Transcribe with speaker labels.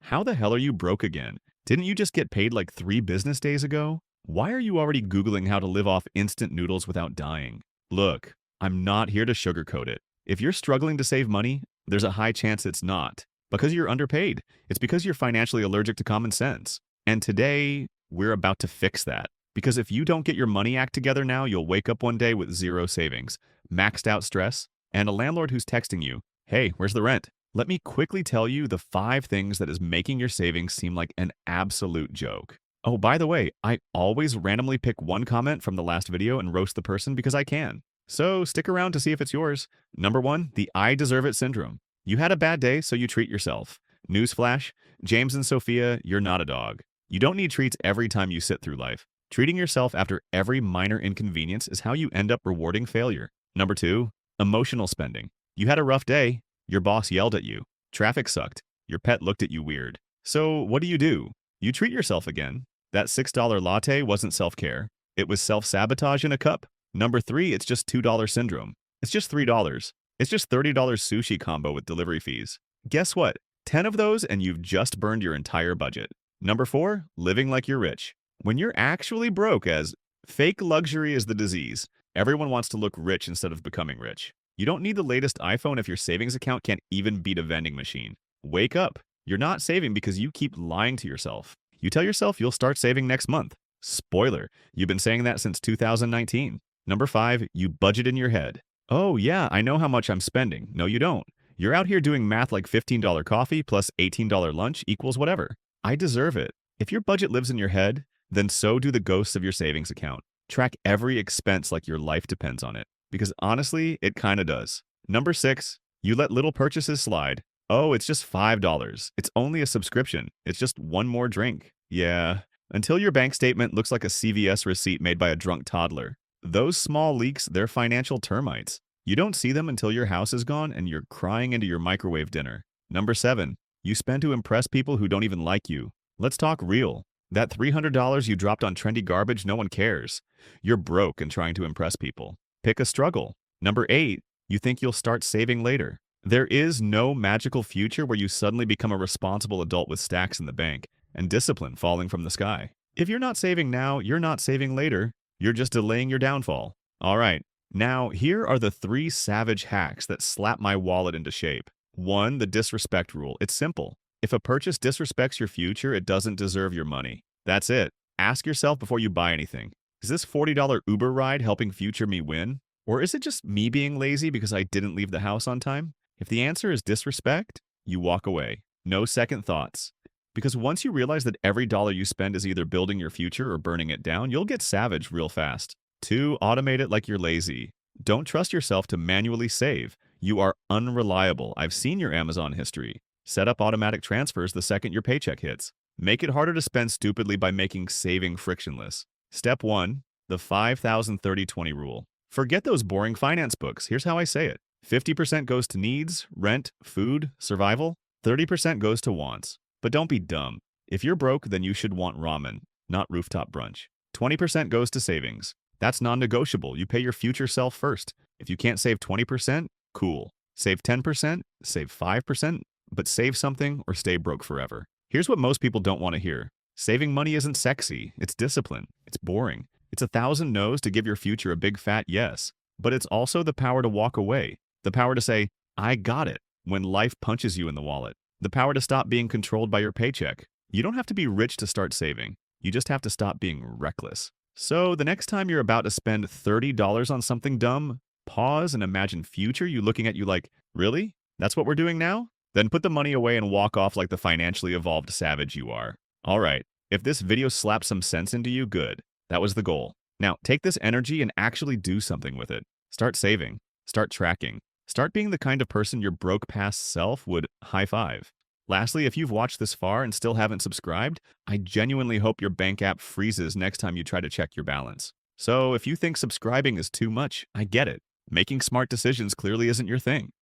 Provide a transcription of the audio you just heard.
Speaker 1: How the hell are you broke again? Didn't you just get paid like 3 business days ago? Why are you already Googling how to live off instant noodles without dying? Look, I'm not here to sugarcoat it. If you're struggling to save money, there's a high chance it's not because you're underpaid. It's because you're financially allergic to common sense. And today, we're about to fix that. Because if you don't get your money act together now, you'll wake up one day with zero savings, maxed out stress, and a landlord who's texting you, "Hey, where's the rent?" Let me quickly tell you the 5 things that is making your savings seem like an absolute joke. Oh, by the way, I always randomly pick one comment from the last video and roast the person because I can. So stick around to see if it's yours. Number 1, the I deserve it syndrome. You had a bad day, so you treat yourself. Newsflash, James and Sophia, you're not a dog. You don't need treats every time you sit through life. Treating yourself after every minor inconvenience is how you end up rewarding failure. Number 2, emotional spending. You had a rough day. Your boss yelled at you. Traffic sucked. Your pet looked at you weird. So what do? You treat yourself again. That $6 latte wasn't self-care. It was self-sabotage in a cup. Number 3, it's just $2 syndrome. It's just $3. It's just $30 sushi combo with delivery fees. Guess what? 10 of those and you've just burned your entire budget. Number 4, living like you're rich. When you're actually broke, as fake luxury is the disease. Everyone wants to look rich instead of becoming rich. You don't need the latest iPhone if your savings account can't even beat a vending machine. Wake up. You're not saving because you keep lying to yourself. You tell yourself you'll start saving next month. Spoiler, you've been saying that since 2019. Number 5, you budget in your head. Oh yeah, I know how much I'm spending. No, you don't. You're out here doing math like $15 coffee plus $18 lunch equals whatever. I deserve it. If your budget lives in your head, then so do the ghosts of your savings account. Track every expense like your life depends on it. Because honestly, it kinda does. Number 6, you let little purchases slide. Oh, it's just $5. It's only a subscription. It's just one more drink. Yeah. Until your bank statement looks like a CVS receipt made by a drunk toddler. Those small leaks, they're financial termites. You don't see them until your house is gone and you're crying into your microwave dinner. Number 7, you spend to impress people who don't even like you. Let's talk real. That $300 you dropped on trendy garbage, no one cares. You're broke and trying to impress people. Pick a struggle. Number 8, you think you'll start saving later. There is no magical future where you suddenly become a responsible adult with stacks in the bank and discipline falling from the sky. If you're not saving now, you're not saving later. You're just delaying your downfall. All right, now here are the 3 savage hacks that slap my wallet into shape. 1, the disrespect rule. It's simple. If a purchase disrespects your future, it doesn't deserve your money. That's it. Ask yourself before you buy anything. Is this $40 Uber ride helping future me win? Or is it just me being lazy because I didn't leave the house on time? If the answer is disrespect, you walk away. No second thoughts. Because once you realize that every dollar you spend is either building your future or burning it down, you'll get savage real fast. 2, automate it like you're lazy. Don't trust yourself to manually save. You are unreliable. I've seen your Amazon history. Set up automatic transfers the second your paycheck hits. Make it harder to spend stupidly by making saving frictionless. Step 1, the 5,000-30-20 rule. Forget those boring finance books. Here's how I say it. 50% goes to needs, rent, food, survival. 30% goes to wants. But don't be dumb. If you're broke, then you should want ramen, not rooftop brunch. 20% goes to savings. That's non-negotiable. You pay your future self first. If you can't save 20%, cool. Save 10%, save 5%, but save something or stay broke forever. Here's what most people don't want to hear. Saving money isn't sexy. It's discipline. It's boring. It's 1,000 no's to give your future a big fat yes. But it's also the power to walk away. The power to say, I got it, when life punches you in the wallet. The power to stop being controlled by your paycheck. You don't have to be rich to start saving. You just have to stop being reckless. So the next time you're about to spend $30 on something dumb, pause and imagine future you looking at you like, really? That's what we're doing now? Then put the money away and walk off like the financially evolved savage you are. All right, if this video slapped some sense into you, good. That was the goal. Now, take this energy and actually do something with it. Start saving. Start tracking. Start being the kind of person your broke past self would high five. Lastly, if you've watched this far and still haven't subscribed, I genuinely hope your bank app freezes next time you try to check your balance. So if you think subscribing is too much, I get it. Making smart decisions clearly isn't your thing.